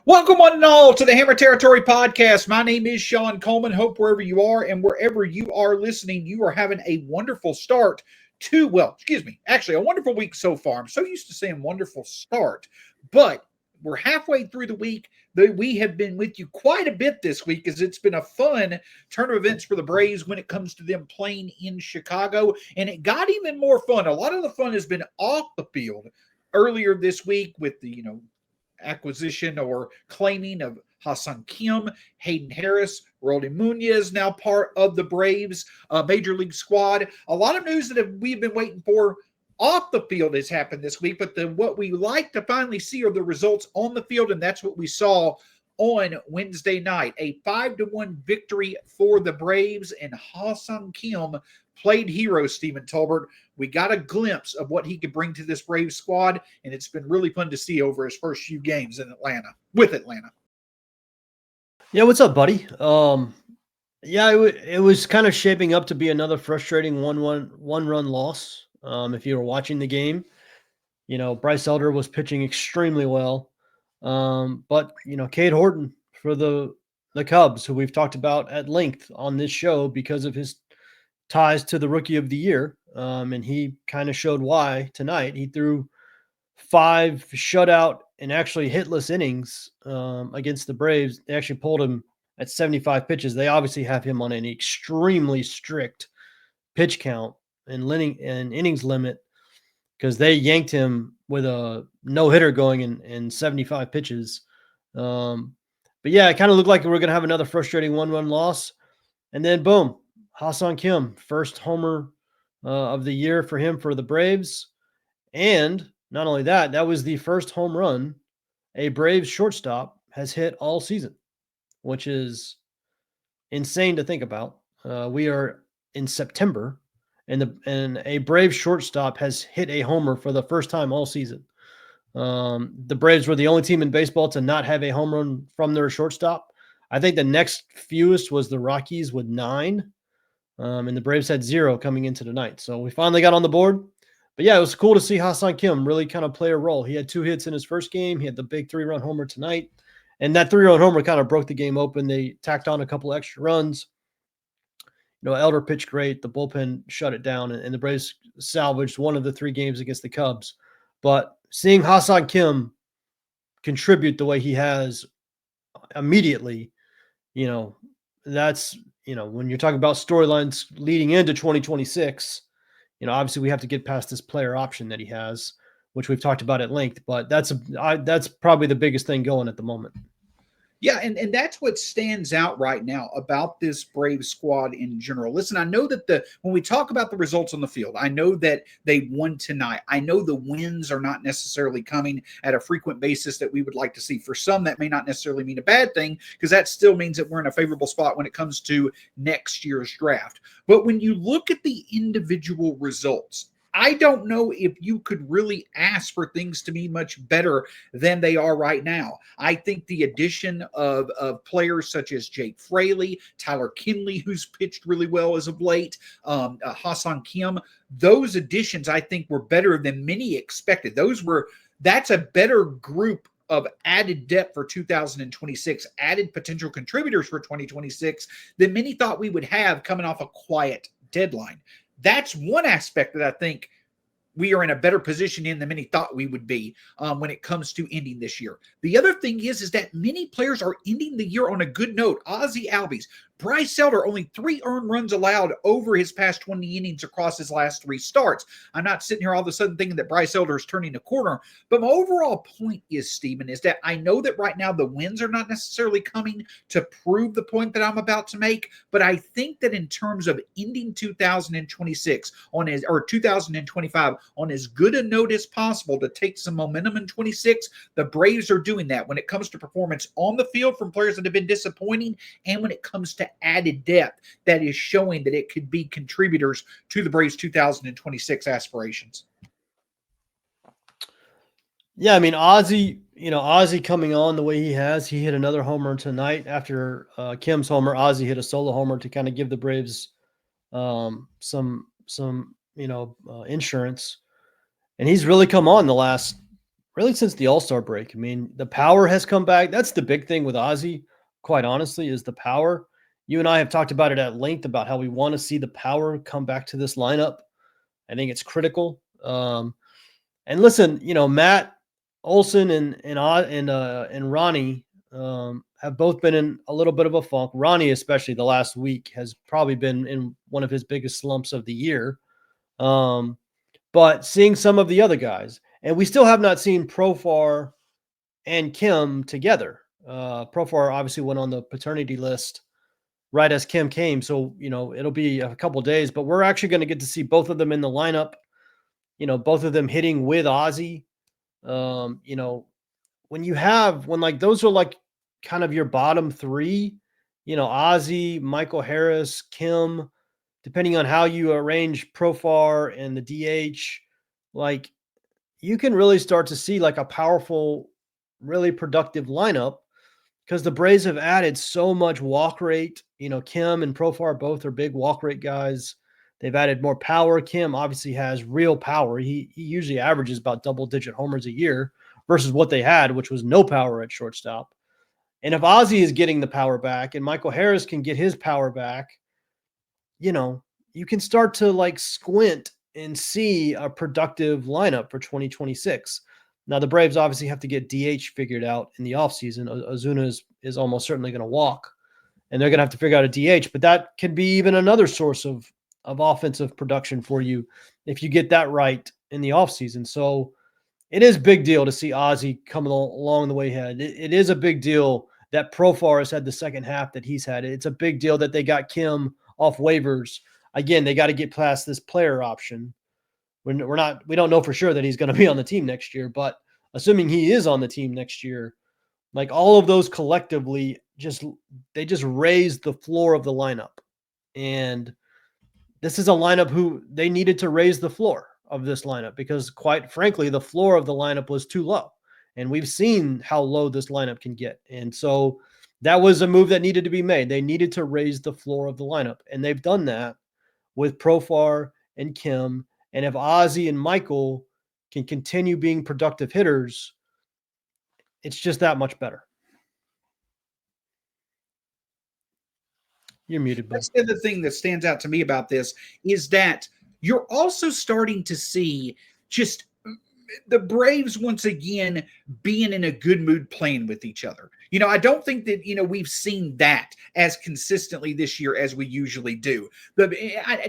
Welcome one and all to the Hammer Territory Podcast. My name is Shawn Coleman. Hope wherever you are and wherever you are listening, you are having a wonderful start to, actually a wonderful week so far. I'm so used to saying wonderful start, but we're halfway through the week. We have been with you quite a bit this week as it's been a fun turn of events for the Braves when it comes to them playing in Chicago. And it got even more fun. A lot of the fun has been off the field earlier this week with the, acquisition or claiming of Ha-Seong Kim, Hayden Harris, Rolly Munoz, now part of the Braves Major League squad. A lot of news that we've been waiting for off the field has happened this week, but what we like to finally see are the results on the field, and that's what we saw on Wednesday night. A 5-1 victory for the Braves, and Ha-Seong Kim played hero, Stephen Tolbert. We got a glimpse of what he could bring to this Braves squad, and it's been really fun to see over his first few games in Atlanta, with Atlanta. Yeah, what's up, buddy? It was kind of shaping up to be another frustrating one-run loss. If you were watching the game, Bryce Elder was pitching extremely well. But Cade Horton for the Cubs, who we've talked about at length on this show because of his ties to the Rookie of the Year. And he kind of showed why tonight. He threw 5 shutout and actually hitless innings against the Braves. They actually pulled him at 75 pitches. They obviously have him on an extremely strict pitch count and innings limit because they yanked him with a no-hitter going in 75 pitches. But yeah, it kind of looked like we were going to have another frustrating one-run loss. And then, boom, Ha-Seong Kim, first homer of the year for him for the Braves. And not only that, that was the first home run a Braves shortstop has hit all season, which is insane to think about. We are in September, and a Braves shortstop has hit a homer for the first time all season. The Braves were the only team in baseball to not have a home run from their shortstop. I think the next fewest was the Rockies with 9, and the Braves had 0 coming into the night. So we finally got on the board. But yeah, it was cool to see Ha-Seong Kim really kind of play a role. He had 2 hits in his first game. He had the big 3-run homer tonight. And that 3-run homer kind of broke the game open. They tacked on a couple extra runs. Elder pitched great. The bullpen shut it down, and the Braves salvaged one of the 3 games against the Cubs. But seeing Ha-Seong Kim contribute the way he has immediately, that's, when you're talking about storylines leading into 2026, obviously we have to get past this player option that he has, which we've talked about at length, but that's probably the biggest thing going at the moment. Yeah, and that's what stands out right now about this Braves squad in general. Listen, I know that when we talk about the results on the field, I know that they won tonight. I know the wins are not necessarily coming at a frequent basis that we would like to see. For some, that may not necessarily mean a bad thing because that still means that we're in a favorable spot when it comes to next year's draft. But when you look at the individual results, I don't know if you could really ask for things to be much better than they are right now. I think the addition of players such as Jake Fraley, Tyler Kinley, who's pitched really well as of late, Ha-Seong Kim, those additions I think were better than many expected. That's a better group of added depth for 2026, added potential contributors for 2026 than many thought we would have coming off a quiet deadline. That's one aspect that I think we are in a better position in than many thought we would be when it comes to ending this year. The other thing is that many players are ending the year on a good note. Ozzie Albies, Bryce Elder, only 3 earned runs allowed over his past 20 innings across his last 3 starts. I'm not sitting here all of a sudden thinking that Bryce Elder is turning a corner, but my overall point is, Stephen, is that I know that right now the wins are not necessarily coming to prove the point that I'm about to make, but I think that in terms of ending 2026 or 2025 on as good a note as possible to take some momentum in 26, the Braves are doing that when it comes to performance on the field from players that have been disappointing and when it comes to added depth that is showing that it could be contributors to the Braves 2026 aspirations. Yeah, I mean, Ozzie coming on the way he has, he hit another homer tonight after Kim's homer. Ozzie hit a solo homer to kind of give the Braves some insurance. And he's really come on the last really since the All-Star break. I mean, the power has come back. That's the big thing with Ozzie, quite honestly, is the power. You and I have talked about it at length about how we want to see the power come back to this lineup. I think it's critical. And listen, Matt Olson and Ronnie have both been in a little bit of a funk. Ronnie, especially the last week, has probably been in one of his biggest slumps of the year. But seeing some of the other guys, and we still have not seen Profar and Kim together. Profar obviously went on the paternity list right as Kim came, so it'll be a couple days, but we're actually going to get to see both of them in the lineup. Both of them hitting with Ozzie. Um, you know, when like those are like kind of your bottom three, Ozzie, Michael Harris, Kim, depending on how you arrange Profar and the DH, like you can really start to see like a powerful, really productive lineup because the Braves have added so much walk rate. Kim and Profar both are big walk rate guys. They've added more power. Kim obviously has real power. He usually averages about double digit homers a year versus what they had, which was no power at shortstop. And if Ozzie is getting the power back and Michael Harris can get his power back, you can start to like squint and see a productive lineup for 2026. Now, the Braves obviously have to get DH figured out in the offseason. Ozuna is almost certainly going to walk, and they're going to have to figure out a DH, but that can be even another source of offensive production for you if you get that right in the offseason. So it is a big deal to see Ozzie coming along the way ahead. It is a big deal that Profar has had the second half that he's had. It's a big deal that they got Kim off waivers. Again, they got to get past this player option. We don't know for sure that he's going to be on the team next year, but assuming he is on the team next year, like all of those collectively just raise the floor of the lineup. And this is a lineup who they needed to raise the floor of this lineup because quite frankly, the floor of the lineup was too low. And we've seen how low this lineup can get. And so that was a move that needed to be made. They needed to raise the floor of the lineup. And they've done that with Profar and Kim. And if Ozzie and Michael can continue being productive hitters, it's just that much better. You're muted, bud. That's the other thing that stands out to me about this is that you're also starting to see just the Braves once again being in a good mood playing with each other. I don't think that, we've seen that as consistently this year as we usually do. But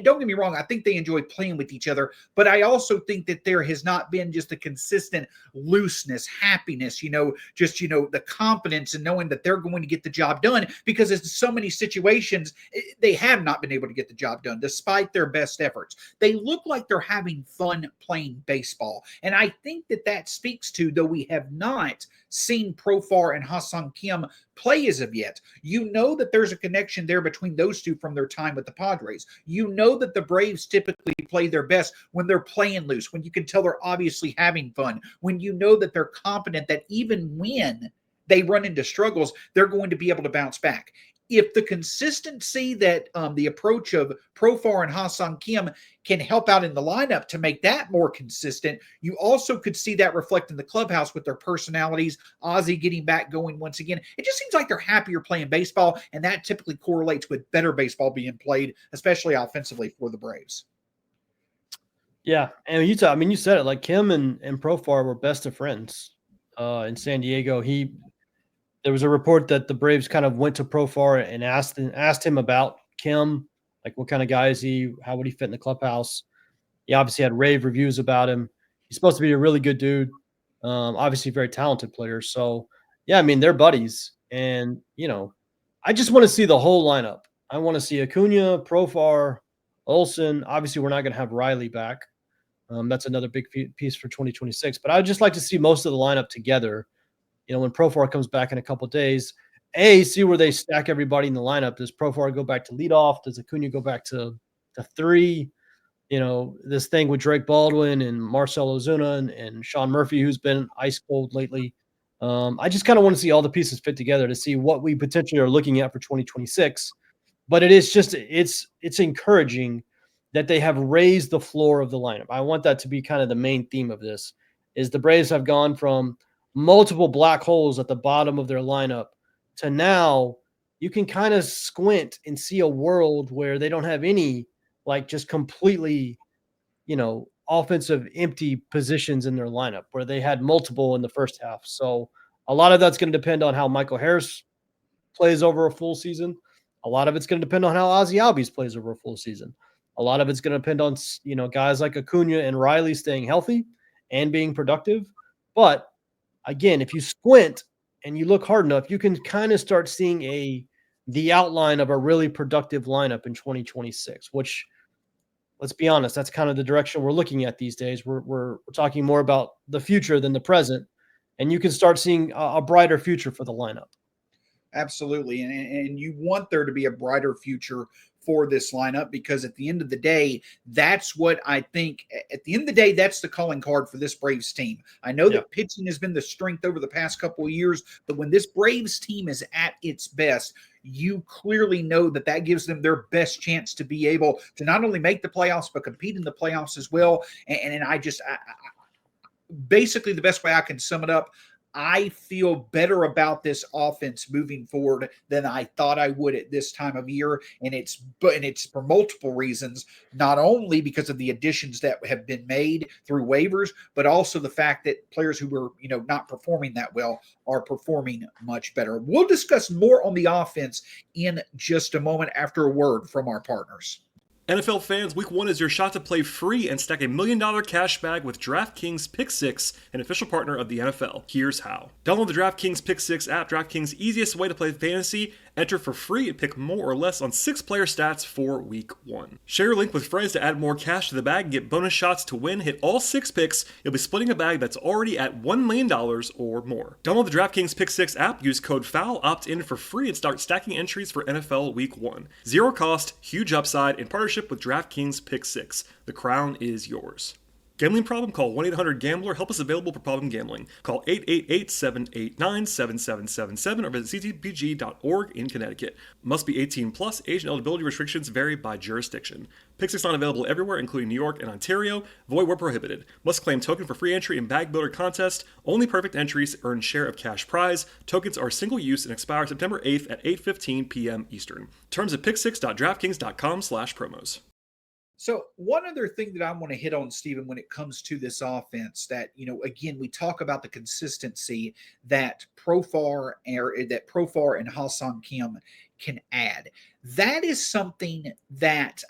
don't get me wrong. I think they enjoy playing with each other, but I also think that there has not been just a consistent looseness, happiness, the confidence and knowing that they're going to get the job done because in so many situations, they have not been able to get the job done despite their best efforts. They look like they're having fun playing baseball. And I think that speaks to, though we have not seen Profar and Ha-Seong Kim play as of yet, that there's a connection there between those two from their time with the Padres. That the Braves typically play their best when they're playing loose, when you can tell they're obviously having fun, when that they're confident that even when they run into struggles, they're going to be able to bounce back. If the consistency that the approach of Profar and Ha-Seong Kim can help out in the lineup to make that more consistent, you also could see that reflect in the clubhouse with their personalities, Ozzie getting back going once again. It just seems like they're happier playing baseball, and that typically correlates with better baseball being played, especially offensively for the Braves. Yeah, and you said it, like Kim and Profar were best of friends in San Diego. There was a report that the Braves kind of went to Profar and asked him about Kim, like what kind of guy is he? How would he fit in the clubhouse? He obviously had rave reviews about him. He's supposed to be a really good dude, obviously a very talented player. So, yeah, I mean, they're buddies. And, I just want to see the whole lineup. I want to see Acuna, Profar, Olson. Obviously, we're not going to have Riley back. That's another big piece for 2026. But I'd just like to see most of the lineup together. When Profar comes back in a couple of days, see where they stack everybody in the lineup. Does Profar go back to leadoff? Does Acuna go back to 3? This thing with Drake Baldwin and Marcell Ozuna and Sean Murphy, who's been ice cold lately. I just kind of want to see all the pieces fit together to see what we potentially are looking at for 2026. But it's encouraging that they have raised the floor of the lineup. I want that to be kind of the main theme of this. is the Braves have gone from multiple black holes at the bottom of their lineup to now you can kind of squint and see a world where they don't have any, like, just completely, offensive empty positions in their lineup, where they had multiple in the first half. So a lot of that's going to depend on how Michael Harris plays over a full season. A lot of it's going to depend on how Ozzie Albies plays over a full season. A lot of it's going to depend on, guys like Acuna and Riley staying healthy and being productive. But again, if you squint and you look hard enough, you can kind of start seeing the outline of a really productive lineup in 2026, which, let's be honest, that's kind of the direction we're looking at these days. We're talking more about the future than the present, and you can start seeing a brighter future for the lineup. Absolutely. And you want there to be a brighter future for this lineup, because at the end of the day, that's what I think. At the end of the day, that's the calling card for this Braves team. I know that pitching has been the strength over the past couple of years, but when this Braves team is at its best, you clearly know that gives them their best chance to be able to not only make the playoffs, but compete in the playoffs as well. And basically the best way I can sum it up, I feel better about this offense moving forward than I thought I would at this time of year. And it's for multiple reasons, not only because of the additions that have been made through waivers, but also the fact that players who were, not performing that well are performing much better. We'll discuss more on the offense in just a moment after a word from our partners. NFL fans, Week 1 is your shot to play free and stack $1 million cash bag with DraftKings Pick 6, an official partner of the NFL. Here's how. Download the DraftKings Pick 6 app, DraftKings' easiest way to play fantasy. Enter for free and pick more or less on 6 player stats for Week 1. Share your link with friends to add more cash to the bag and get bonus shots to win. Hit all 6 picks. You'll be splitting a bag that's already at $1 million or more. Download the DraftKings Pick 6 app, use code FOUL, opt in for free, and start stacking entries for NFL Week 1. Zero cost, huge upside, in partnership with DraftKings Pick 6. The crown is yours. Gambling problem? Call 1-800-GAMBLER. Help is available for problem gambling. Call 888-789-7777 or visit ctpg.org in Connecticut. Must be 18 plus. Age and eligibility restrictions vary by jurisdiction. Pick 6 not available everywhere, including New York and Ontario. Void where prohibited. Must claim token for free entry in Bag Builder contest. Only perfect entries earn share of cash prize. Tokens are single use and expire September 8th at 8:15 p.m. Eastern. Terms at pick6.draftkings.com/promos. So one other thing that I want to hit on, Stephen, when it comes to this offense, that, again, we talk about the consistency that Profar and Ha-Seong Kim can add. That is something that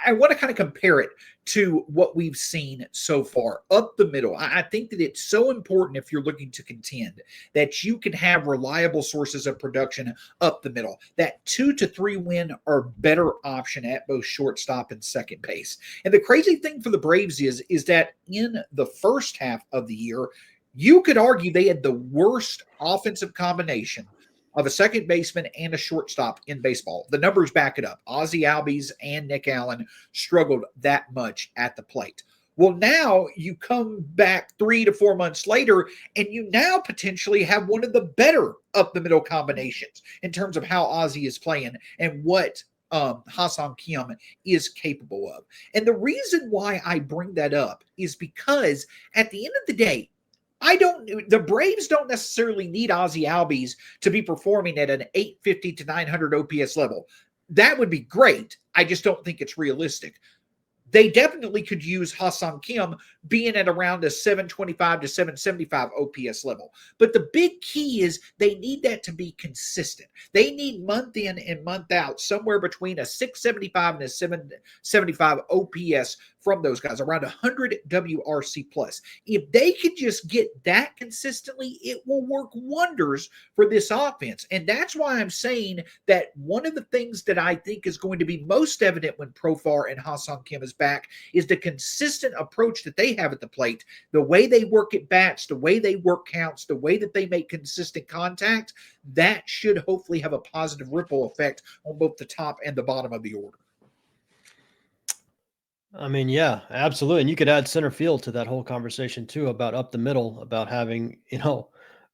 I want to kind of compare it to what we've seen so far up the middle. I think that it's so important, if you're looking to contend, that you can have reliable sources of production up the middle. That 2 to 3 win or better option at both shortstop and second base. And the crazy thing for the Braves is that in the first half of the year, you could argue they had the worst offensive combination of a second baseman and a shortstop in baseball. The numbers back it up. Ozzie Albies and Nick Allen struggled that much at the plate. Well, now you come back 3 to 4 months later, and you now potentially have one of the better up-the-middle combinations in terms of how Ozzie is playing and what Ha-Seong Kim is capable of. And the reason why I bring that up is because at the end of the day, the Braves don't necessarily need Ozzie Albies to be performing at an 850 to 900 OPS level. That would be great. I just don't think it's realistic. They definitely could use Ha-Seong Kim being at around a 725 to 775 OPS level. But the big key is they need that to be consistent. They need month in and month out, somewhere between a 675 and a 775 OPS from those guys, around 100 WRC plus. If they could just get that consistently, it will work wonders for this offense. And that's why I'm saying that one of the things that I think is going to be most evident when Profar and Ha-Seong Kim is back is the consistent approach that they have at the plate, the way they work at bats, the way they work counts, the way that they make consistent contact. That should hopefully have a positive ripple effect on both the top and the bottom of the order. I mean, yeah, absolutely. And you could add center field to that whole conversation too, about up the middle, about having,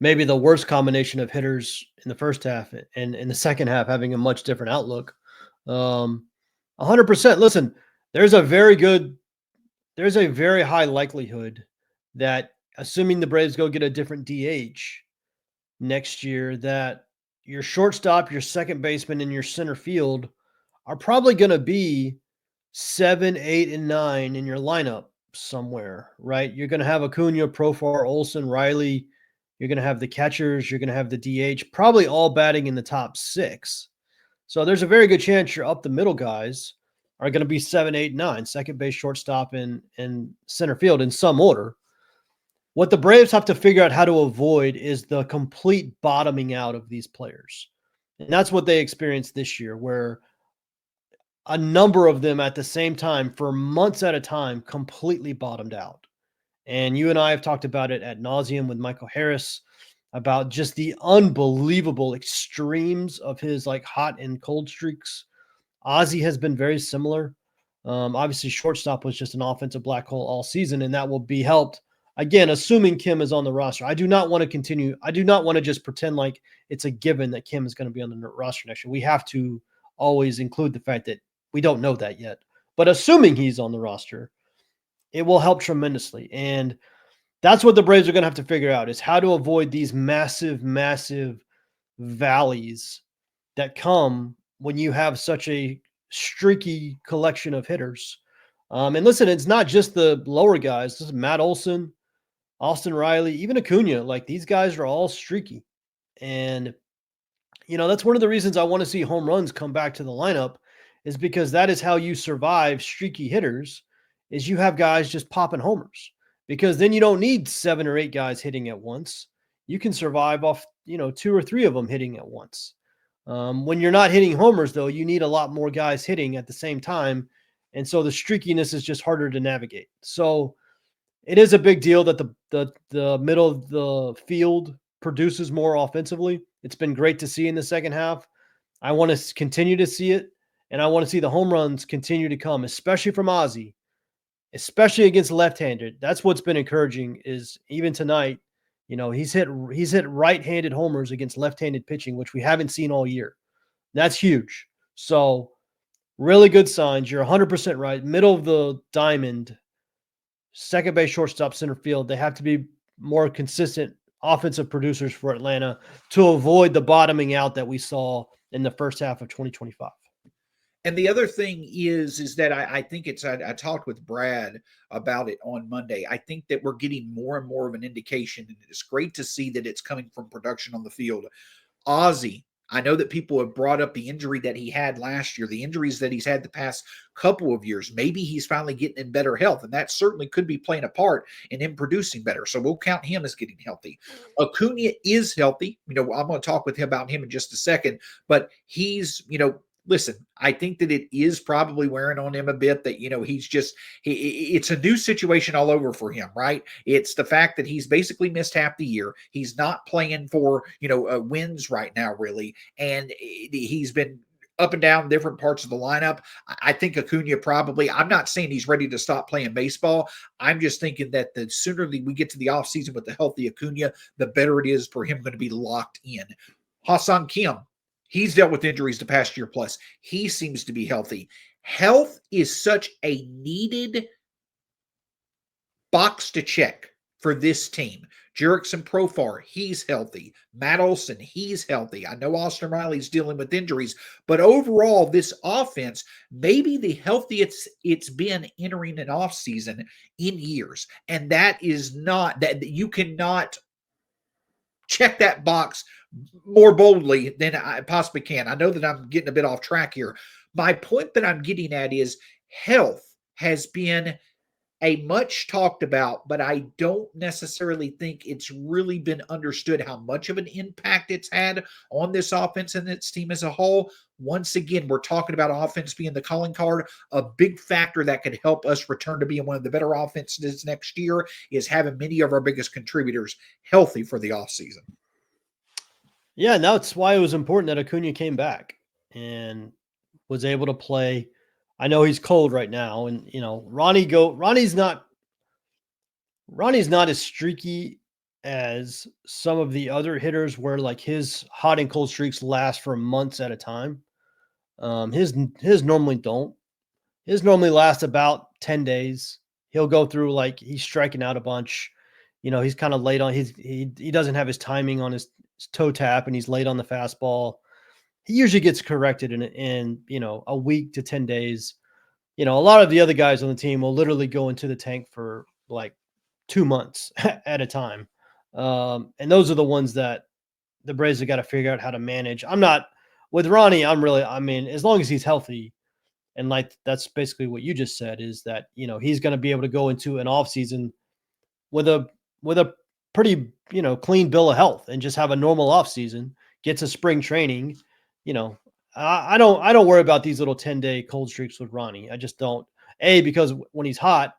maybe the worst combination of hitters in the first half and in the second half having a much different outlook. 100%. Listen, there's a very high likelihood that assuming the Braves go get a different DH next year, that your shortstop, your second baseman, and your center field are probably going to be 7, 8, and 9 in your lineup somewhere, right? You're going to have Acuna, Profar, Olsen, Riley. You're going to have the catchers. You're going to have the DH, probably all batting in the top 6. So there's a very good chance your up the middle guys are going to be 7, 8, 9, second base, shortstop, and center field in some order. What the Braves have to figure out how to avoid is the complete bottoming out of these players. And that's what they experienced this year, where a number of them at the same time for months at a time completely bottomed out. And you and I have talked about it ad nauseum with Michael Harris about just the unbelievable extremes of his like hot and cold streaks. Ozzie has been very similar. Obviously, shortstop was just an offensive black hole all season, and that will be helped. Again, assuming Kim is on the roster. I do not want to continue. I do not want to just pretend like it's a given that Kim is going to be on the roster next year. We have to always include the fact that we don't know that yet. But assuming he's on the roster, it will help tremendously. And that's what the Braves are going to have to figure out, is how to avoid these massive, massive valleys that come when you have such a streaky collection of hitters. And listen, it's not just the lower guys. This is Matt Olson, Austin Riley, even Acuna. Like, these guys are all streaky. And, you know, that's one of the reasons I want to see home runs come back to the lineup, is because that is how you survive streaky hitters, is you have guys just popping homers. Because then you don't need 7 or 8 guys hitting at once. You can survive off, 2 or 3 of them hitting at once. When you're not hitting homers, though, you need a lot more guys hitting at the same time. And so the streakiness is just harder to navigate. So it is a big deal that the middle of the field produces more offensively. It's been great to see in the second half. I want to continue to see it. And I want to see the home runs continue to come, especially from Ozzie, especially against left-handed. That's what's been encouraging, is even tonight, he's hit right-handed homers against left-handed pitching, which we haven't seen all year. That's huge. So really good signs. You're 100% right. Middle of the diamond, second base, shortstop, center field. They have to be more consistent offensive producers for Atlanta to avoid the bottoming out that we saw in the first half of 2025. And the other thing is that I think I talked with Brad about it on Monday. I think that we're getting more and more of an indication, and it's great to see that it's coming from production on the field. Ozzie, I know that people have brought up the injury that he had last year, the injuries that he's had the past couple of years. Maybe he's finally getting in better health, and that certainly could be playing a part in him producing better. So we'll count him as getting healthy. Acuna is healthy. I'm going to talk with him about him in just a second, but he's, listen, I think that it is probably wearing on him a bit that, it's a new situation all over for him, right? It's the fact that he's basically missed half the year. He's not playing for, wins right now, really. And he's been up and down different parts of the lineup. I think Acuna probably, I'm not saying he's ready to stop playing baseball. I'm just thinking that the sooner we get to the offseason with the healthy Acuna, the better it is for him going to be locked in. Ha-Seong Kim, he's dealt with injuries the past year plus. He seems to be healthy. Health is such a needed box to check for this team. Jurickson Profar, he's healthy. Matt Olson, he's healthy. I know Austin Riley's dealing with injuries, but overall, this offense may be the healthiest it's been entering an offseason in years. And that is not, that you cannot check that box more boldly than I possibly can. I know that I'm getting a bit off track here. My point that I'm getting at is health has been a much talked about, but I don't necessarily think it's really been understood how much of an impact it's had on this offense and its team as a whole. Once again, we're talking about offense being the calling card. A big factor that could help us return to being one of the better offenses next year is having many of our biggest contributors healthy for the offseason. Yeah, and that's why it was important that Acuna came back and was able to play. I know he's cold right now, and Ronnie's not as streaky as some of the other hitters where like his hot and cold streaks last for months at a time. His normally don't. His normally last about 10 days. He'll go through like he's striking out a bunch. he's kind of late on he doesn't have his timing on his toe tap, and he's late on the fastball. He usually gets corrected in a week to 10 days. A lot of the other guys on the team will literally go into the tank for like 2 months at a time. And those are the ones that the Braves have got to figure out how to manage. I'm not with Ronnie. As long as he's healthy, and like that's basically what you just said, is that, he's going to be able to go into an off season with a pretty, clean bill of health and just have a normal off season, get to spring training. I don't worry about these little 10-day cold streaks with Ronnie. I just don't. Because when he's hot,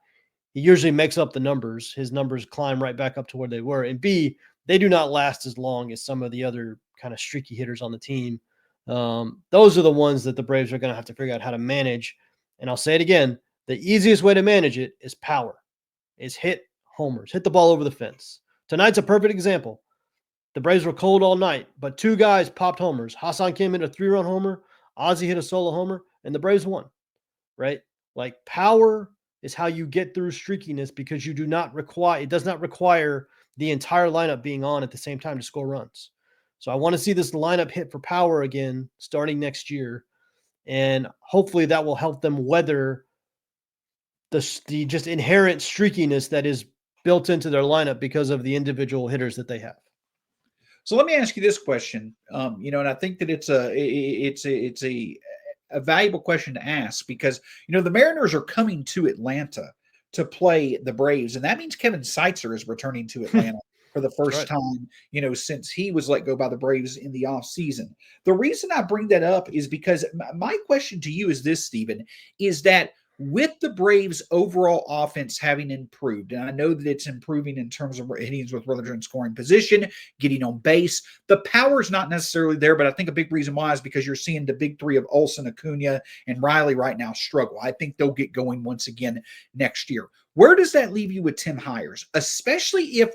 he usually makes up the numbers. His numbers climb right back up to where they were. And B, they do not last as long as some of the other kind of streaky hitters on the team. Those are the ones that the Braves are going to have to figure out how to manage. And I'll say it again, the easiest way to manage it is power, is hit homers, hit the ball over the fence. Tonight's a perfect example. The Braves were cold all night, but 2 guys popped homers. Ha-Seong came in a 3-run homer. Ozzie hit a solo homer, and the Braves won, right? Like, power is how you get through streakiness, because it does not require the entire lineup being on at the same time to score runs. So I want to see this lineup hit for power again starting next year, and hopefully that will help them weather the just inherent streakiness that is built into their lineup because of the individual hitters that they have. So let me ask you this question, and I think that it's a valuable question to ask, because the Mariners are coming to Atlanta to play the Braves, and that means Kevin Seitzer is returning to Atlanta for the first time, since he was let go by the Braves in the offseason. The reason I bring that up is because my question to you is this, Stephen, is that with the Braves' overall offense having improved, and I know that it's improving in terms of innings with runners in scoring position, getting on base, the power is not necessarily there, but I think a big reason why is because you're seeing the big 3 of Olsen, Acuna, and Riley right now struggle. I think they'll get going once again next year. Where does that leave you with Tim Hires, especially if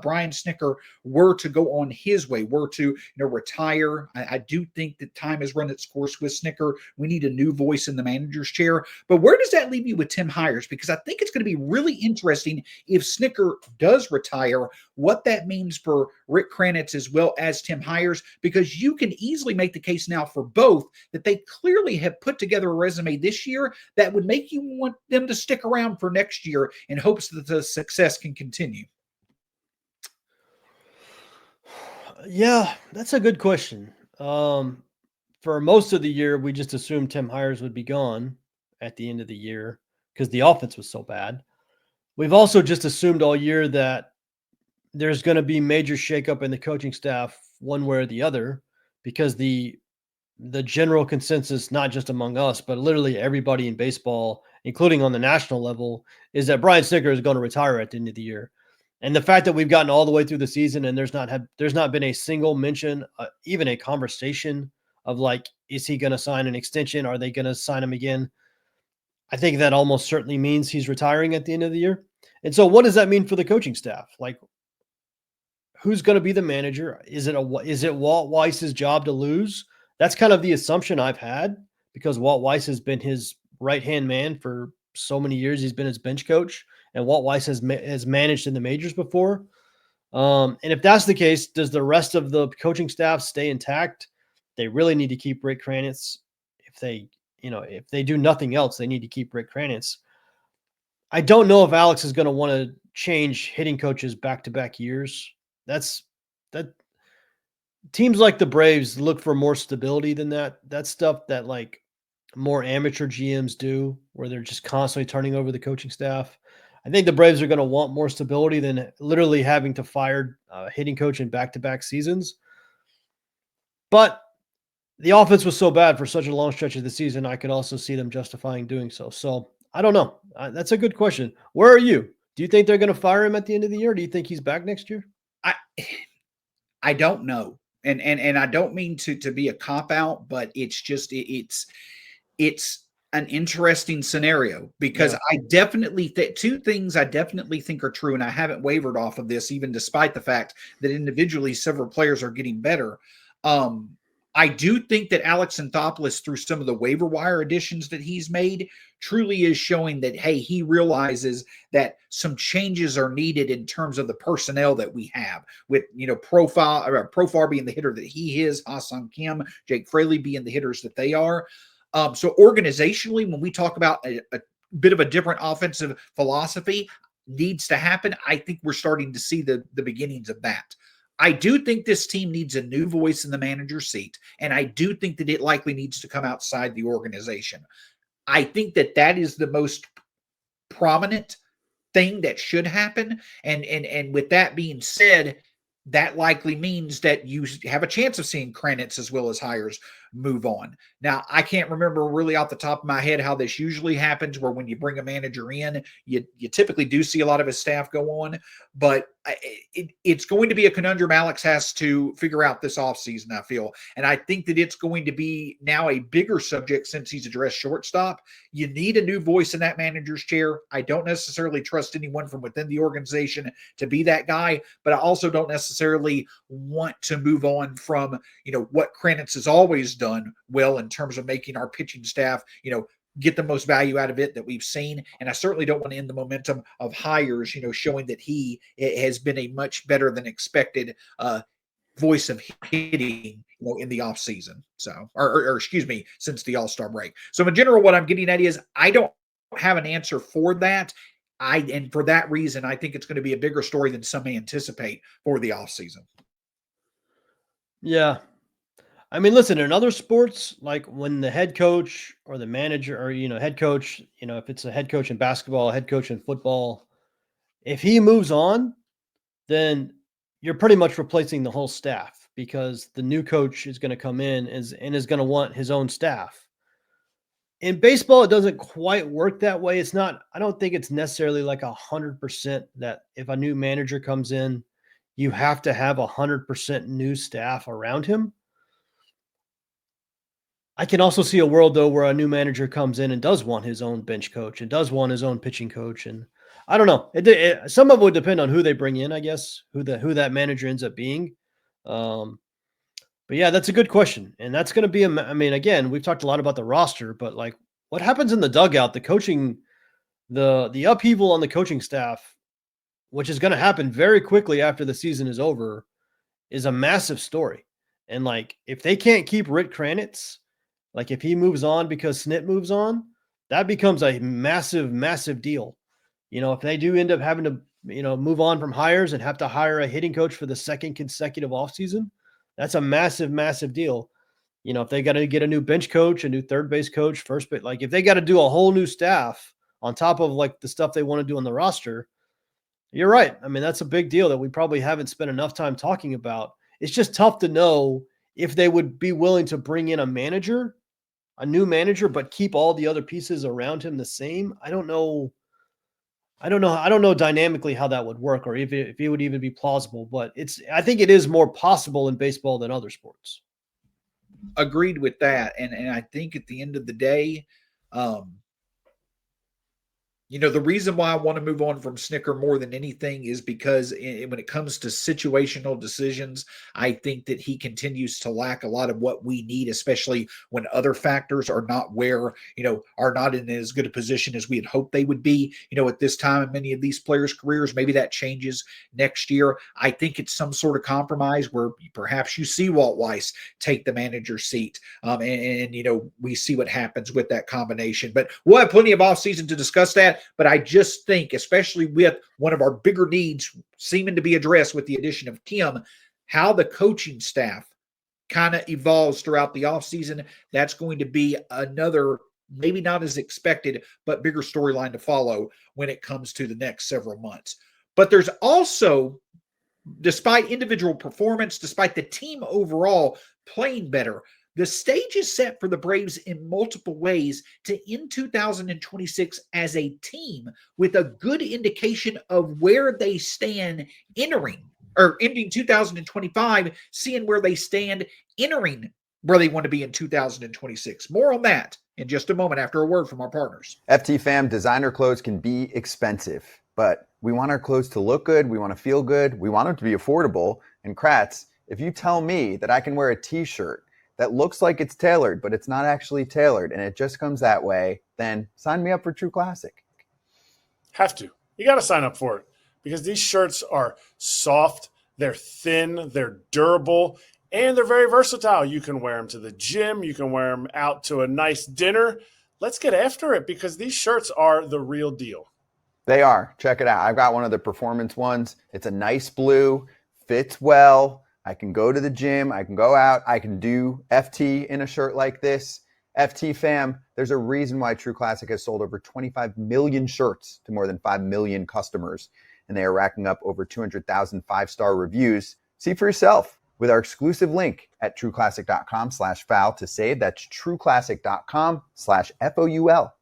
Brian Snitker were to go on his way, were to retire? I do think that time has run its course with Snitker. We need a new voice in the manager's chair. But where does that leave you with Tim Hires? Because I think it's going to be really interesting if Snitker does retire, what that means for Rick Kranitz as well as Tim Hires, because you can easily make the case now for both that they clearly have put together a resume this year that would make you want them to stick around for next year in hopes that the success can continue. Yeah, that's a good question. For most of the year, we just assumed Tim Hires would be gone at the end of the year because the offense was so bad. We've also just assumed all year that there's going to be major shakeup in the coaching staff one way or the other, because the general consensus, not just among us, but literally everybody in baseball, including on the national level, is that Brian Snitker is going to retire at the end of the year. And the fact that we've gotten all the way through the season and there's not been a single mention, even a conversation of like, is he going to sign an extension? Are they going to sign him again? I think that almost certainly means he's retiring at the end of the year. And so what does that mean for the coaching staff? Like, who's going to be the manager? Is it Walt Weiss's job to lose? That's kind of the assumption I've had, because Walt Weiss has been his right-hand man for so many years. He's been his bench coach, and Walt Weiss has managed in the majors before. And if that's the case, does the rest of the coaching staff stay intact? They really need to keep Rick Kranitz. If they do nothing else, they need to keep Rick Kranitz. I don't know if Alex is going to want to change hitting coaches back-to-back years. That teams like the Braves look for more stability than that. That's stuff that like more amateur GMs do, where they're just constantly turning over the coaching staff. I think the Braves are going to want more stability than literally having to fire a hitting coach in back-to-back seasons. But the offense was so bad for such a long stretch of the season, I could also see them justifying doing so. So I don't know. That's a good question. Where are you? Do you think they're going to fire him at the end of the year? Or do you think he's back next year? I don't know. And I don't mean to be a cop out, but it's just, it's an interesting scenario, because I definitely two things I definitely think are true. And I haven't wavered off of this, even despite the fact that individually several players are getting better. I do think that Alex Anthopoulos, through some of the waiver wire additions that he's made, truly is showing that, hey, he realizes that some changes are needed in terms of the personnel that we have, with, Profar being the hitter that he is, Ha-Seong Kim, Jake Fraley being the hitters that they are. So organizationally, when we talk about a bit of a different offensive philosophy needs to happen, I think we're starting to see the beginnings of that. I do think this team needs a new voice in the manager's seat, and I do think that it likely needs to come outside the organization. I think that is the most prominent thing that should happen. And with that being said, that likely means that you have a chance of seeing Kranitz as well as Hires move on. Now, I can't remember really off the top of my head how this usually happens, where when you bring a manager in, you typically do see a lot of his staff go on, but it's going to be a conundrum Alex has to figure out this offseason, I feel. And I think that it's going to be now a bigger subject since he's addressed shortstop. You need a new voice in that manager's chair. I don't necessarily trust anyone from within the organization to be that guy, but I also don't necessarily want to move on from, what Kranitz has always done well in terms of making our pitching staff, get the most value out of it that we've seen. And I certainly don't want to end the momentum of Hires, showing that he has been a much better than expected voice of hitting, in the offseason. So, or excuse me, since the All-Star break. So in general, what I'm getting at is I don't have an answer for that. And for that reason, I think it's going to be a bigger story than some may anticipate for the offseason. Yeah. I mean, listen, in other sports, like when the head coach or the manager or, head coach, if it's a head coach in basketball, a head coach in football, if he moves on, then you're pretty much replacing the whole staff, because the new coach is going to come in and is going to want his own staff. In baseball, it doesn't quite work that way. I don't think it's necessarily like 100% that if a new manager comes in, you have to have 100% new staff around him. I can also see a world, though, where a new manager comes in and does want his own bench coach and does want his own pitching coach. And I don't know. Some of it would depend on who they bring in, I guess, who that manager ends up being. But yeah, that's a good question. And that's going to be, again, we've talked a lot about the roster, but like what happens in the dugout, the coaching, the upheaval on the coaching staff, which is going to happen very quickly after the season is over, is a massive story. And like, if they can't keep Rick Kranitz, like if he moves on because Snit moves on, that becomes a massive, massive deal. If they do end up having to, move on from Hires and have to hire a hitting coach for the second consecutive offseason, that's a massive, massive deal. If they got to get a new bench coach, a new third base coach, first base, like if they got to do a whole new staff on top of like the stuff they want to do on the roster, you're right. I mean, that's a big deal that we probably haven't spent enough time talking about. It's just tough to know if they would be willing to bring in a new manager, but keep all the other pieces around him the same. I don't know dynamically how that would work, or if it would even be plausible, but I think it is more possible in baseball than other sports. Agreed with that. And I think at the end of the day, the reason why I want to move on from Snitker more than anything is because when it comes to situational decisions, I think that he continues to lack a lot of what we need, especially when other factors are not are not in as good a position as we had hoped they would be, at this time in many of these players' careers. Maybe that changes next year. I think it's some sort of compromise where perhaps you see Walt Weiss take the manager seat, and we see what happens with that combination. But we'll have plenty of offseason to discuss that. But I just think, especially with one of our bigger needs seeming to be addressed with the addition of Kim, how the coaching staff kind of evolves throughout the offseason, that's going to be another, maybe not as expected, but bigger storyline to follow when it comes to the next several months. But there's also, despite individual performance, despite the team overall playing better, the stage is set for the Braves in multiple ways to end 2026 as a team with a good indication of where they stand ending 2025, seeing where they stand entering where they want to be in 2026. More on that in just a moment after a word from our partners. FT fam, designer clothes can be expensive, but we want our clothes to look good. We want to feel good. We want them to be affordable. And Kratz, if you tell me that I can wear a t-shirt that looks like it's tailored, but it's not actually tailored, and it just comes that way, then sign me up for True Classic. Have to. You got to sign up for it because these shirts are soft, they're thin, they're durable, and they're very versatile. You can wear them to the gym. You can wear them out to a nice dinner. Let's get after it because these shirts are the real deal. They are. Check it out. I've got one of the performance ones. It's a nice blue, fits well. I can go to the gym. I can go out. I can do FT in a shirt like this. FT fam, there's a reason why True Classic has sold over 25 million shirts to more than 5 million customers, and they are racking up over 200,000 five-star reviews. See for yourself with our exclusive link at trueclassic.com/foul to save. That's trueclassic.com/FOUL.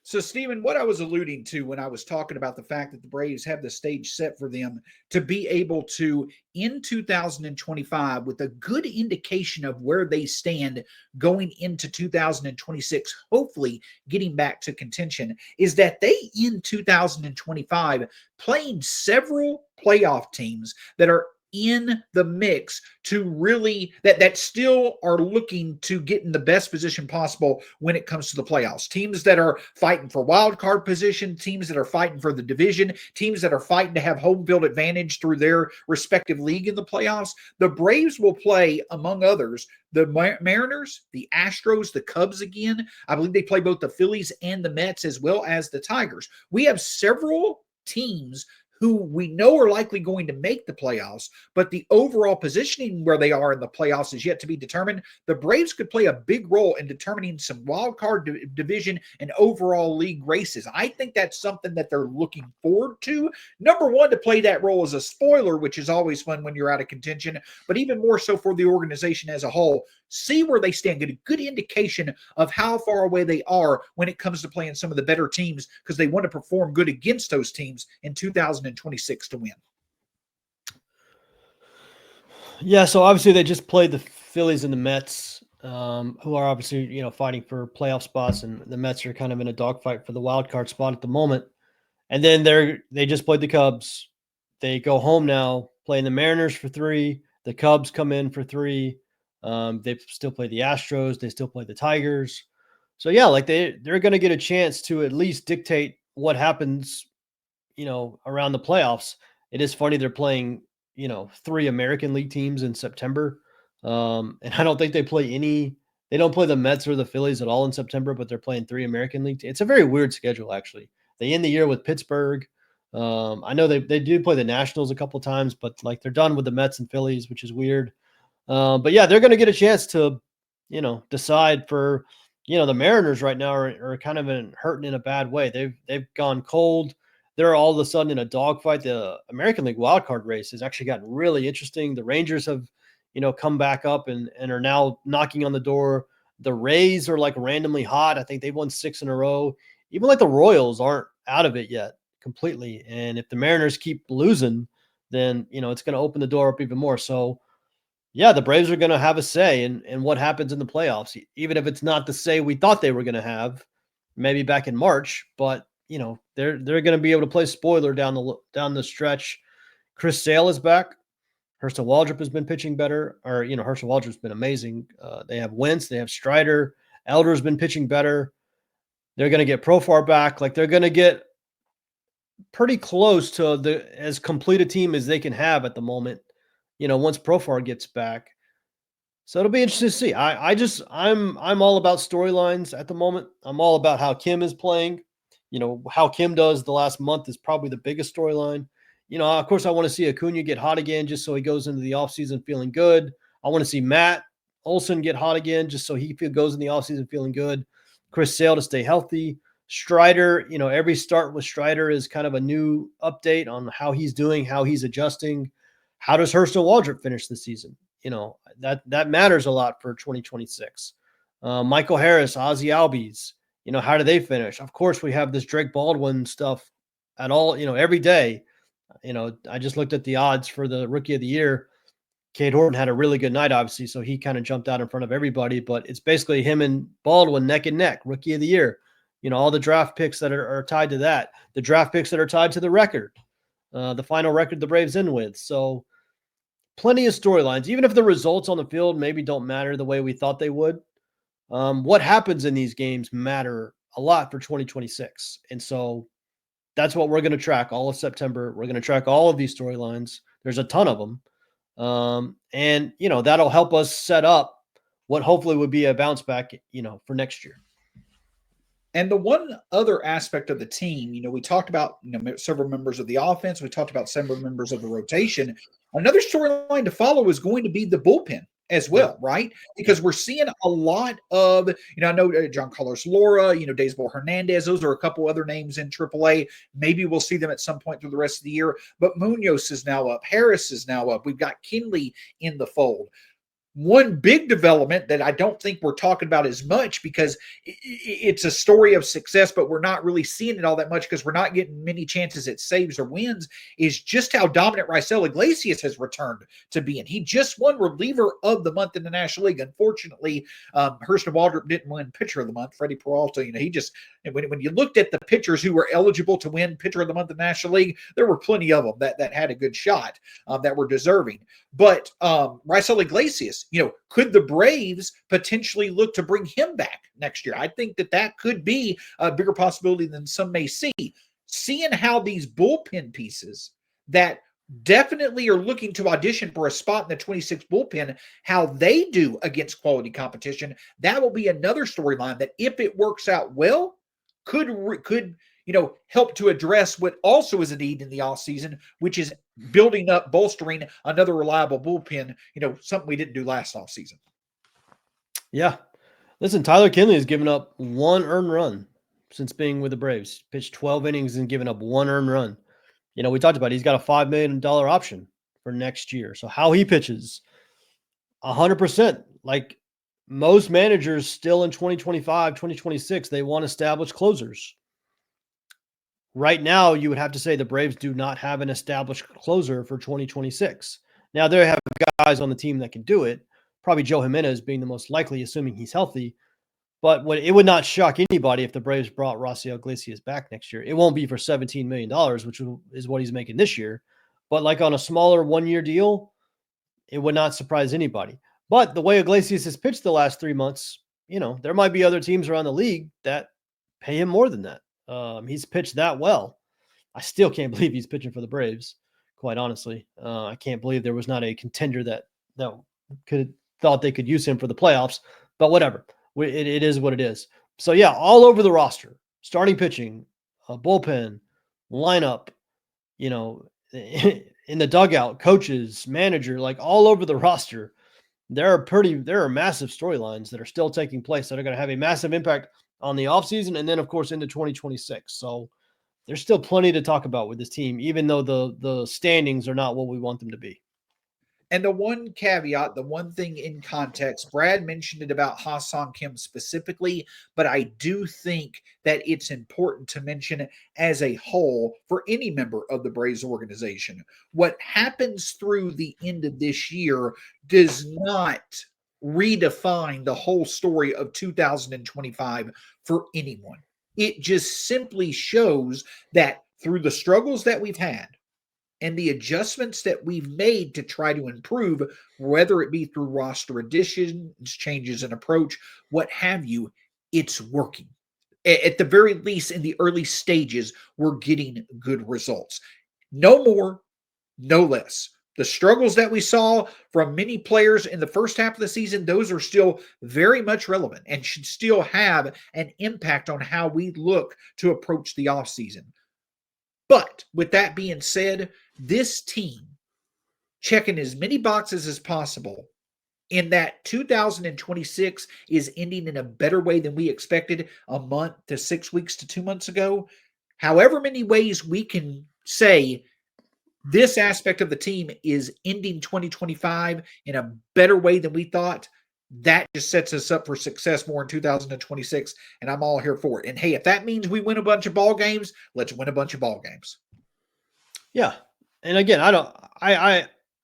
So, Stephen, what I was alluding to when I was talking about the fact that the Braves have the stage set for them to be able to, in 2025, with a good indication of where they stand going into 2026, hopefully getting back to contention, is that they, in 2025, playing several playoff teams that are in the mix to really that still are looking to get in the best position possible when it comes to the playoffs. Teams that are fighting for wild card position, teams that are fighting for the division, teams that are fighting to have home field advantage through their respective league in the playoffs. The Braves will play, among others, the Mariners, the Astros, the Cubs again. I believe they play both the Phillies and the Mets as well as the Tigers. We have several teams who we know are likely going to make the playoffs, but the overall positioning where they are in the playoffs is yet to be determined. The Braves could play a big role in determining some wild card division and overall league races. I think that's something that they're looking forward to. Number one, to play that role as a spoiler, which is always fun when you're out of contention, but even more so for the organization as a whole. See where they stand, get a good indication of how far away they are when it comes to playing some of the better teams, because they want to perform good against those teams in 2026 to win. Yeah, so obviously they just played the Phillies and the Mets, who are obviously, fighting for playoff spots, and the Mets are kind of in a dogfight for the wild card spot at the moment. And then they just played the Cubs. They go home now, playing the Mariners for 3. The Cubs come in for 3. They still play the Astros. They still play the Tigers. So yeah, like they're going to get a chance to at least dictate what happens, around the playoffs. It is funny they're playing, 3 American League teams in September. And I don't think they don't play the Mets or the Phillies at all in September, but they're playing 3 American League teams. It's a very weird schedule, actually. They end the year with Pittsburgh. I know they do play the Nationals a couple times, but like they're done with the Mets and Phillies, which is weird. But yeah, they're going to get a chance to, decide for, the Mariners right now are kind of hurting in a bad way. They've gone cold. They're all of a sudden in a dogfight. The American League wildcard race has actually gotten really interesting. The Rangers have, come back up and are now knocking on the door. The Rays are like randomly hot. I think they've won 6 in a row. Even like the Royals aren't out of it yet completely. And if the Mariners keep losing, then, it's going to open the door up even more. So, yeah, the Braves are going to have a say in what happens in the playoffs, even if it's not the say we thought they were going to have maybe back in March. But, they're going to be able to play spoiler down the stretch. Chris Sale is back. Herschel Waldrop has been pitching better, or, Herschel Waldrop's been amazing. They have Wentz, they have Strider. Elder's been pitching better. They're going to get Profar back. Like they're going to get pretty close to as complete a team as they can have at the moment, once Profar gets back. So it'll be interesting to see. I'm all about storylines at the moment. I'm all about how Kim is playing. How Kim does the last month is probably the biggest storyline. Of course, I want to see Acuna get hot again just so he goes into the offseason feeling good. I want to see Matt Olson get hot again just so he goes in the offseason feeling good. Chris Sale to stay healthy. Strider, every start with Strider is kind of a new update on how he's doing, how he's adjusting. How does Herschel Waldrop finish the season? That matters a lot for 2026. Michael Harris, Ozzie Albies, how do they finish? Of course, we have this Drake Baldwin stuff at all, every day. I just looked at the odds for the Rookie of the Year. Cade Horton had a really good night, obviously, so he kind of jumped out in front of everybody. But it's basically him and Baldwin neck and neck, Rookie of the Year. All the draft picks that are tied to that, the draft picks that are tied to the record, the final record the Braves end with. So plenty of storylines, even if the results on the field maybe don't matter the way we thought they would. What happens in these games matter a lot for 2026. And so that's what we're going to track all of September. We're going to track all of these storylines. There's a ton of them. And, that'll help us set up what hopefully would be a bounce back, for next year. And the one other aspect of the team, we talked about several members of the offense. We talked about several members of the rotation. Another storyline to follow is going to be the bullpen as well, right? Because we're seeing a lot of, I know John Carlos Lara, Daysbel Hernandez. Those are a couple other names in AAA. Maybe we'll see them at some point through the rest of the year. But Munoz is now up. Harris is now up. We've got Kinley in the fold. One big development that I don't think we're talking about as much because it's a story of success, but we're not really seeing it all that much because we're not getting many chances at saves or wins, is just how dominant Raisel Iglesias has returned to being. He just won reliever of the month in the National League. Unfortunately, Hurston Waldrop didn't win pitcher of the month. Freddie Peralta, he just, when you looked at the pitchers who were eligible to win pitcher of the month in the National League, there were plenty of them that had a good shot that were deserving. But Raisel Iglesias, could the Braves potentially look to bring him back next year? I think that could be a bigger possibility than some may see. Seeing how these bullpen pieces that definitely are looking to audition for a spot in the 26 bullpen, how they do against quality competition, that will be another storyline that if it works out well, could help to address what also is a need in the offseason, which is building up, bolstering another reliable bullpen, something we didn't do last offseason. Yeah. Listen, Tyler Kinley has given up one earned run since being with the Braves. Pitched 12 innings and given up one earned run. We talked about it. He's got a $5 million option for next year. So how he pitches, 100%. Like most managers still in 2025, 2026, they want established closers. Right now, you would have to say the Braves do not have an established closer for 2026. Now, they have guys on the team that can do it. Probably Joe Jimenez being the most likely, assuming he's healthy. But it would not shock anybody if the Braves brought Raisel Iglesias back next year. It won't be for $17 million, which is what he's making this year. But like on a smaller one-year deal, it would not surprise anybody. But the way Iglesias has pitched the last 3 months, there might be other teams around the league that pay him more than that. He's pitched that well. I still can't believe he's pitching for the Braves, quite honestly. I can't believe there was not a contender that could thought they could use him for the playoffs, but whatever. It is what it is. So yeah, all over the roster, starting pitching, bullpen, lineup, in the dugout, coaches, manager, like all over the roster, there are massive storylines that are still taking place that are going to have a massive impact on the offseason and then, of course, into 2026. So there's still plenty to talk about with this team, even though the standings are not what we want them to be. And the one caveat, the one thing in context, Brad mentioned it about Ha-Seong Kim specifically, but I do think that it's important to mention it as a whole for any member of the Braves organization. What happens through the end of this year does not redefine the whole story of 2025 for anyone. It just simply shows that through the struggles that we've had, and the adjustments that we've made to try to improve, whether it be through roster additions, changes in approach, what have you, it's working. At the very least, in the early stages, we're getting good results. No more, no less. The struggles that we saw from many players in the first half of the season, those are still very much relevant and should still have an impact on how we look to approach the offseason. But with that being said, this team checking as many boxes as possible in that 2026 is ending in a better way than we expected a month to 6 weeks to 2 months ago. However many ways we can say this aspect of the team is ending 2025 in a better way than we thought, that just sets us up for success more in 2026, and I'm all here for it. And hey, if that means we win a bunch of ball games, let's win a bunch of ball games. Yeah. And again,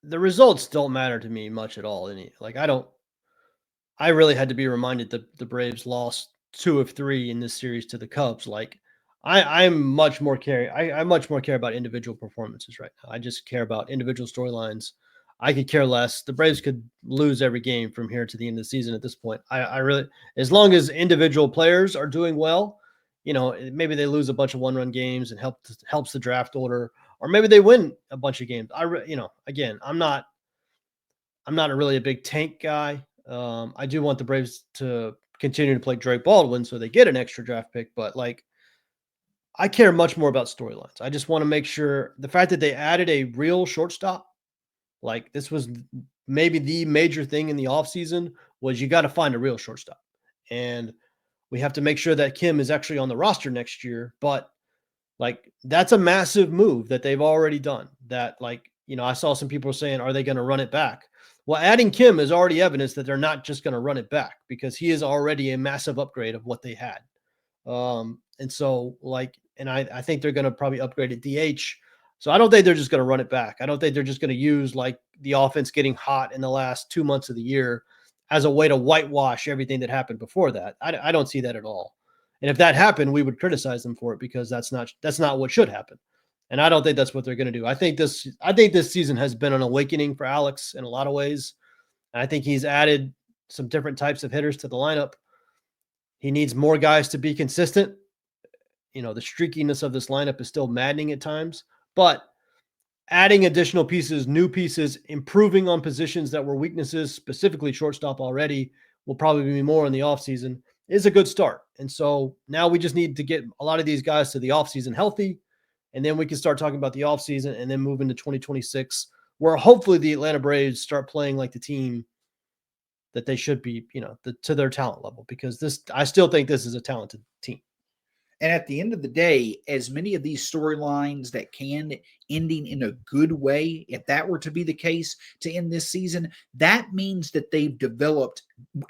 the results don't matter to me much at all. I really had to be reminded that the Braves lost 2 of 3 in this series to the Cubs. Like I much more care about individual performances right now. I just care about individual storylines. I could care less. The Braves could lose every game from here to the end of the season at this point. I really, as long as individual players are doing well, maybe they lose a bunch of one-run games and helps the draft order, or maybe they win a bunch of games. Again, I'm not really a big tank guy. I do want the Braves to continue to play Drake Baldwin so they get an extra draft pick, but I care much more about storylines. I just want to make sure the fact that they added a real shortstop, this was maybe the major thing in the offseason, was you got to find a real shortstop. And we have to make sure that Kim is actually on the roster next year. But that's a massive move that they've already done. That I saw some people saying, are they going to run it back? Well, adding Kim is already evidence that they're not just going to run it back, because he is already a massive upgrade of what they had. And so I think they're going to probably upgrade at DH. So I don't think they're just going to run it back. I don't think they're just going to use the offense getting hot in the last 2 months of the year as a way to whitewash everything that happened before that. I don't see that at all. And if that happened, we would criticize them for it, because that's not what should happen. And I don't think that's what they're going to do. I think this season has been an awakening for Alex in a lot of ways. And I think he's added some different types of hitters to the lineup. He needs more guys to be consistent. The streakiness of this lineup is still maddening at times, but adding additional pieces, new pieces, improving on positions that were weaknesses, specifically shortstop already, will probably be more in the offseason, is a good start. And so now we just need to get a lot of these guys to the offseason healthy, and then we can start talking about the offseason and then move into 2026, where hopefully the Atlanta Braves start playing like the team that they should be, to their talent level, because I still think this is a talented team. And at the end of the day, as many of these storylines that can ending in a good way, if that were to be the case to end this season, that means that they've developed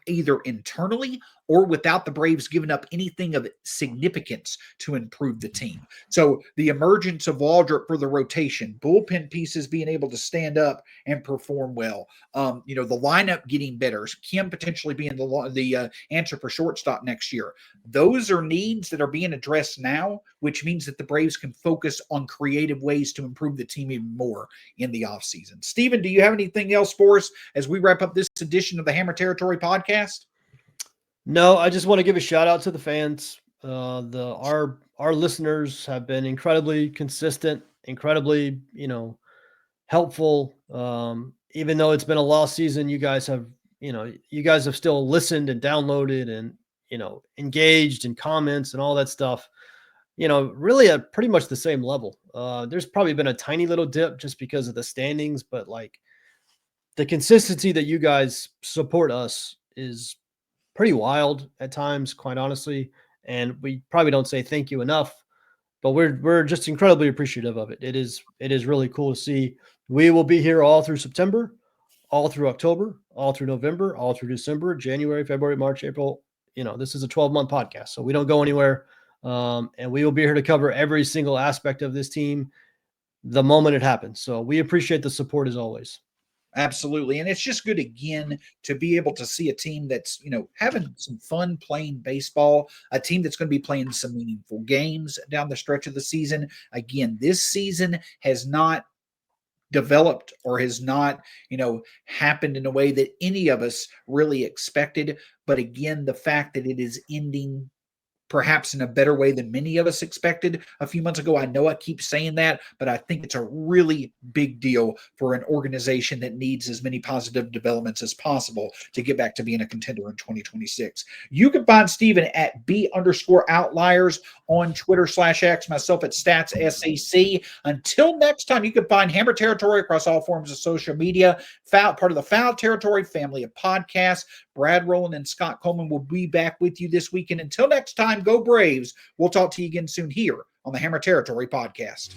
either internally or without the Braves giving up anything of significance to improve the team. So the emergence of Waldrop for the rotation, bullpen pieces being able to stand up and perform well, the lineup getting better, Kim potentially being the answer for shortstop next year. Those are needs that are being addressed now, which means that the Braves can focus on creative ways to improve the team even more in the offseason. Steven, do you have anything else for us as we wrap up this edition of the Hammer Territory podcast? No, I just want to give a shout out to the fans. Our listeners have been incredibly consistent, incredibly, helpful. Even though it's been a lost season, you guys have still listened and downloaded and, engaged in comments and all that stuff, really at pretty much the same level. There's probably been a tiny little dip just because of the standings, but the consistency that you guys support us is pretty wild at times, quite honestly. And we probably don't say thank you enough, but we're just incredibly appreciative of it. It is really cool to see. We will be here all through September, all through October, all through November, all through December, January, February, March, April. This is a 12-month podcast, so we don't go anywhere. And we will be here to cover every single aspect of this team the moment it happens. So we appreciate the support as always. Absolutely. And it's just good, again, to be able to see a team that's, having some fun playing baseball, a team that's going to be playing some meaningful games down the stretch of the season. Again, this season has not developed or has not, happened in a way that any of us really expected. But again, the fact that it is ending perhaps in a better way than many of us expected a few months ago. I know I keep saying that, but I think it's a really big deal for an organization that needs as many positive developments as possible to get back to being a contender in 2026. You can find Steven at B_outliers on Twitter/X, myself at StatsSAC. Until next time, you can find Hammer Territory across all forms of social media, part of the Foul Territory family of podcasts. Brad Rowland and Scott Coleman will be back with you this weekend. Until next time, go Braves. We'll talk to you again soon here on the Hammer Territory podcast.